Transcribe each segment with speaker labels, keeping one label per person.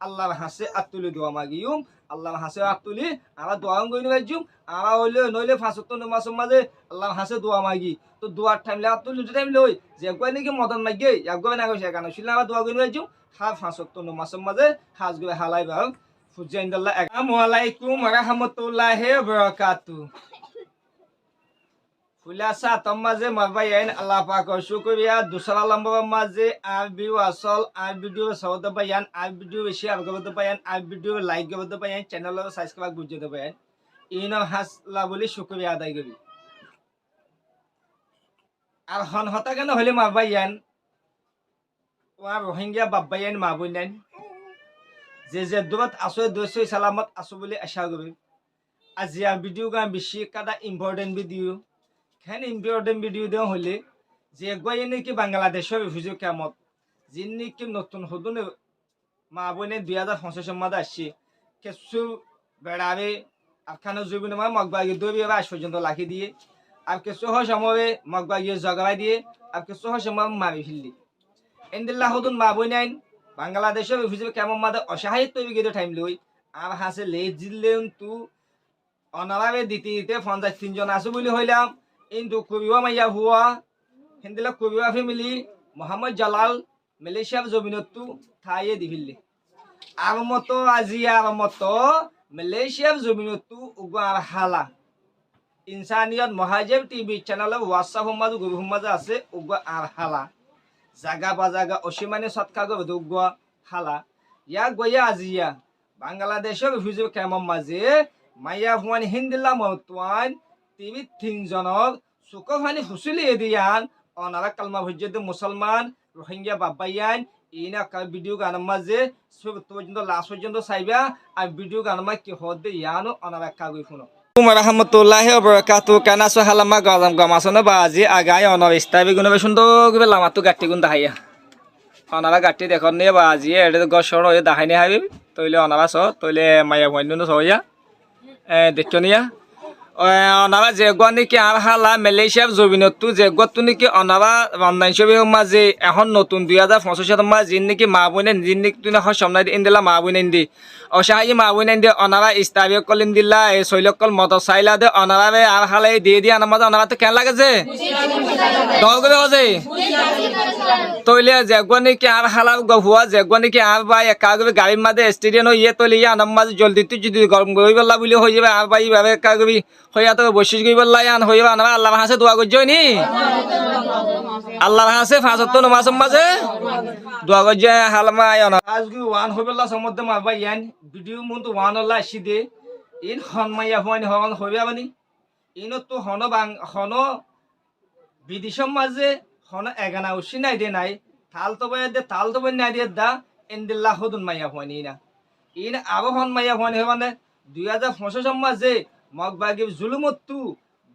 Speaker 1: আল্লাহর হাসে আতুলি দোয়া মাগিউম আল্লাহর হাসে আতুলি আমরা দোয়া গইনি বাজুম আমরা হইলে নইলে ৫ ওয়াক্ত নামাজের মাঝে আল্লাহর হাসে দোয়া মাগি তো দোয়ার টাইমলে আতুলি টাইম লই যে কই নাকি মদন মাগি একগয় না কইছে কেন শিলা আমরা দোয়া গইনি বাজুম হা ৫ ওয়াক্ত নামাজের মাঝে হাজ গবে হালাই বাও ফুজাইন্দাল্লাহ আসসালামু আলাইকুম ওয়া রাহমাতুল্লাহি ওয়া বারাকাতুহু ফুলাসা তমাজে মাবাইন আল্লাহ পাকের শুকরিয়া দুসরা লম্বা মাঝে আর ভিউ আসল আর ভিডিও সহদ বায়ান আর ভিডিও শেয়ার করতে পারেন আর ভিডিও লাইক করতে পারেন চ্যানেল সাবস্ক্রাইব করতে পারেন ইন হাসলা বলি শুকরিয়া আদায় করি আর হন হতা কেন হলে মাবাইন ওয়া রোহিঙ্গা বাবাইন মাবুইন যে দূরত আসো দোষই সালামত আসো বলে আশা করি আজি আর ভিডিও গান বেশি কাদা ইম্পর্টেন্ট ভিডিও খেন ইম্পর্টেন্ট ভিডিও দেওয়া হলে যে গয়ে নাকি বাংলাদেশের অভিযোগ কেমত যিনি নাকি নতুন হদুন মা বোনে 2050 মাদে আসছে কিছু বেড়াবে আখানো জুবি নয় মগবাগি দবি আজ পর্যন্ত লাখি দিয়ে আর কিছু হয় সময় মগবাগি জগাই দিয়ে আর কিছু হয় সময় মারি ফেললি এন্দিল্লা হদুন মা বোন আইন বাংলাদেশের অভিযোগ কেমন মাদে অসহায় তৈরি গেলে টাইম লই আর হাসে লে জিলেন তু অনারাবে দিতে দিতে 53 জন আছো বলে হইলাম কিন্তু কবিওয়া মাইয়া হুয়া হিন্দিলা কবিওয়া ফ্যামিলি মোহাম্মদ জালাল মালয়েশিয়ার জমিনতু থাইয়ে দিবিল্লি আর মতো আজি আর মতো মালয়েশিয়ার জমিনতু উগার হালা ইনসানিয়ত মহাজেব টিভি চ্যানেলে হোয়াটসঅ্যাপ সমাজ গ্রুপ সমাজ আছে উগা আর হালা জাগা বাজাগা অসীমানে সৎকা গো উগা হালা ইয়া গয়া আজিয়া বাংলাদেশের অভিযোগ কেমন মাঝে মাইয়া হুয়ান হিন্দিলা মতুয়ান টিভি 3 জনক সুকফানি ফুসুলি এদিয়ান অনারা কালমা ভজ্জে মুসলমান রোহিঙ্গা বাবাইয়ান ইনা ভিডিও গান মাঝে পর্যন্ত লাস্ট পর্যন্ত চাইবা আর ভিডিও গান মা কি হদে ইয়ানো অনারা কাগই ফুনো রাহমাতুল্লাহি ওয়া বারাকাতুহু কানা সুহালামা গজাম গামাসনা বাজি আগায় অনর ইস্তাবি গুণ সুন্দর করে লামাতু গাটি গুণ দাহাইয়া অনারা গাটি দেখন নে বাজি এডে গসর এ দাহাইনে হাবি তইলে অনারা স তইলে মাইয়া হইনু সইয়া দেখনিয়া অনারা যেগুয়া নাকি আর হালা মালয়েশিয়ার জমিনতু যেগুয়াতু নাকি অনারা রমজান শরীফের মাঝে এখন নতুন 2025 মাঝে যিনি নাকি মা বোনে যিনি নাকি তুই সামনে ইন্দিলা মা বোনে ইন্দি অসহায় মা বোনে ইন্দি অনারা ইস্তাবি কলিন দিলা এই শৈলকল মত চাইলা দে অনারা আর হালা দিয়ে দিয়ে আনার মাঝে অনারা তো কেন লাগে যে দল করে যে তৈলে যেগুয়া নাকি আর হালা গহুয়া যেগুয়া নাকি আর ভাই একা গাড়ির মাঝে স্টেডিয়াম ইয়ে তৈলে ইয়ে আনার মাঝে জলদি তুই যদি গরম গই বললা বলে হয়ে যাবে আর ভাই এইভাবে একা গবি হইয়া তো বসিস গই বললা আন হইবা আনবা আল্লাহর হাসে দোয়া করছই নি আল্লাহর হাসে 5 ওয়াক্ত নামাজ মাঝে দোয়া করছে হালমা আয়না আজকে ওয়ান হইবল্লা সমুদ্র মারবা ইয়ান ভিডিও মন্ত ওয়ান আল্লাহ আসি দে ইন হনমাইয়া হওয়ানি হন হইবা বানি ইনো তো হন বাং হন বিদেশের মাঝে হন এগানা উসি নাই দে নাই তাল তো বয় দে তাল তো বয় নাই দে দা ইনদিল্লাহ হুদুন মাইয়া হওয়ানি না ইন আরো হন মাইয়া হওয়ানি হবানে 2025 মাঝে মগবাগি জুলুমতু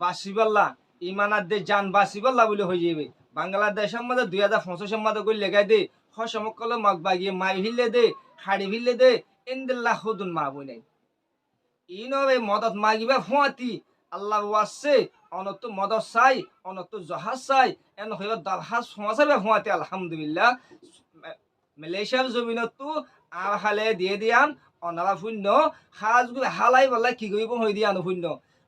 Speaker 1: বাসিবাল্লা ইমানার দে জান বাসিবাল্লা বলে হয়ে যাবে বাংলাদেশের মধ্যে 2025 মাঝে কই লেগাই দে হসমকল মগবাগি মাই ভিলে দে হাড়ি ভিলে দে ইনদিল্লাহ হুদুন মা বই নাই ইনবে মদত মাগিবা ফুয়াতি আল্লাহ ওয়াসে অনত মদত চাই অনত জহাজ চাই এন হইবা দরহাজ ফুয়াছাবে ফুয়াতি আলহামদুলিল্লাহ মালয়েশিয়ার জমিনতু আর হালে দিয়ে দিয়ান অনারা শূন্য সাজগুলো হালাই বলাই কি কৰিব হৈ দিয়া শূন্য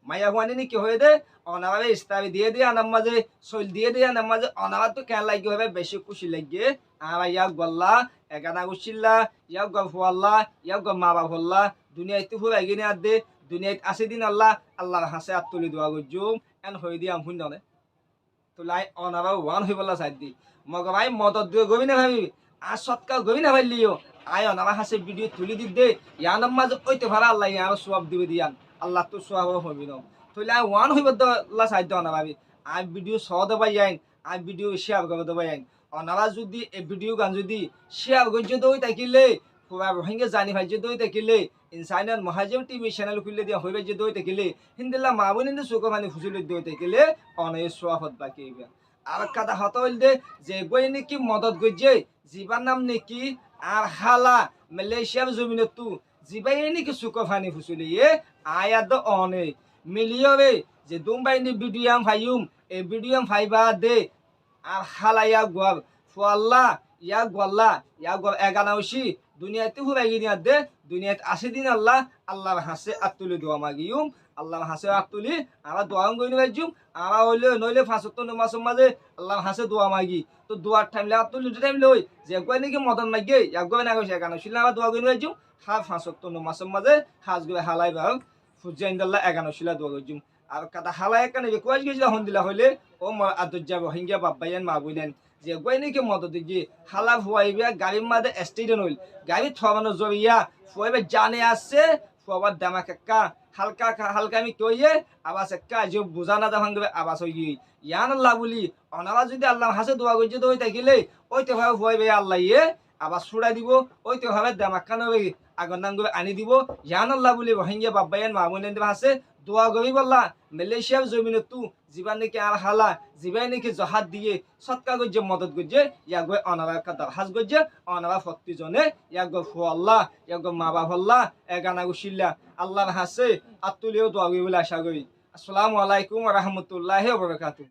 Speaker 1: মায়া হোৱানি নি কি হৈ দে অনারা ইস্তাবি দিয়ে দিয়ে আনার মাঝে চল দিয়ে দিয়ে আনার মাঝে অনারা তো কেন লাগে হবে বেশি খুশি লাগে আর ইয়াক বললা একানা গুছিল্লা ইয়াক গল্লা ইয়াক মা বাপ হল্লা দুনিয়াতে ফুরাই কিনে আর দে দুনিয়াত আছে দিন আল্লাহ আল্লাহর হাসে আর তুলি দোয়া গজুম এন হৈ দিয়া শূন্য নে তোলাই অনারা ওয়ান হৈ বললা চাই দি মগবাই মদত দিয়ে গবি না ভাবি আর সৎকা গবি না ভাবলিও আয় অনারা হাসে ভিডিও তুলি দি দে ইয়ানোর মাঝে ওইতে ভাড়া আল্লাহ ইয়ার সব দিবে দিয়ান আল্লাহ তো সব হবি ন তুইলে আই ওয়ান হইব আল্লাহ সাহায্য অনা ভাবি আই ভিডিও সহ দেবা যাইন আই ভিডিও শেয়ার করে দেবা যাইন অনারা যদি এই ভিডিও গান যদি শেয়ার করছে দই থাকিলে রোহিঙ্গা জানি ভাই যে দই থাকিলে ইনসানিয়ত মহাজেব টিভি চ্যানেল খুললে দিয়া হইবে যে দই থাকিলে হিন্দিল্লা মা বোন হিন্দু চোখ মানে ফুসুলি দই থাকিলে অনেক সোয়াফত বাকি আর কাদা হত হইল দে যে গই নাকি মদত গইছে জীবার নাম নাকি আর হালা মালয়েশিয়ার জমিনতু জিবাই নাকি সুকফানি ফুসুলি এ আয়াত অনে মিলিয়বে যে দুমবাইনি ভিডিয়াম ফাইম এই ভিডিয়াম ফাইবা দে আর হালা ইয়া গব ফুয়াল্লা ইয়া গল্লা ইয়া গব এগানাউসি দুনিয়াতে হুরাই দিয়া দে দুনিয়াত আসে দিন আল্লাহ আল্লাহর হাসে আতুলি দোয়া মাগিউম আল্লাহর হাসে আতুলি আমরা দোয়া গইন বাজুম আমরা হইলে নইলে ৫ মাসের মাঝে আল্লাহর হাসে দোয়া মাগি তো দোয়ার টাইমলে আতুলি টাইম লই যে কই নাকি মদন মাগে একগয় না কইছে কেন শিলা আমরা দোয়া গইন বাজুম হাফ ৫ মাসের মাঝে হাজ গবে হালাই বাউ ফুজাইন্দাল্লাহ এগানো শিলা দোয়া গইজুম আর কাটা হালাই কানে কোয়াজ গেছিল হন দিলা হইলে ও আদর যাব হিঙ্গা বাব্বাইয়ান মা বইনেন যে কই নাকি মদত দি হালা ফুয়াইবা গাড়ির মাঝে স্টেডিয়াম হইল গাড়ি থামানো জরিয়া ফুয়াইবা জানে আসছে ফুয়াবার দামা কাকা হালকা হালকা আমি কইয়ে আবাস একটা যে বুঝা না দাম গবে আবাস হই গই ইয়ান আল্লাহ বলি অনারা যদি আল্লাহ হাসে দোয়া গইছে তো হই থাকিলে ওইতে ভাবে ফুয়াইবে আল্লাহ ইয়ে আবার ছুড়া দিব ওইতে ভাবে দামা কানো আগর নাম গবে আনি দিব ইয়ান আল্লাহ বলি রোহিঙ্গা বাব্বাইয়ান মা বোনেন হাসে দোয়া গবি বললা মালয়েশিয়ার জমিনে তু জীবান নাকি আর হালা জীবাই নাকি জহাদ দিয়ে সৎকা গজ্জে মদত গজ্জে ইয়া গই অনারা কাদা হাজ গজ্জে অনারা ফক্তি জনে ইয়া গো ফু আল্লাহ ইয়া গো মা বাপ আল্লাহ এগানা গুশিল্লা আল্লাহর হাসে আতুলিও দোয়া গই বলে আশা করি আসসালামু আলাইকুম ওয়া রাহমাতুল্লাহি ওয়া বারাকাতুহু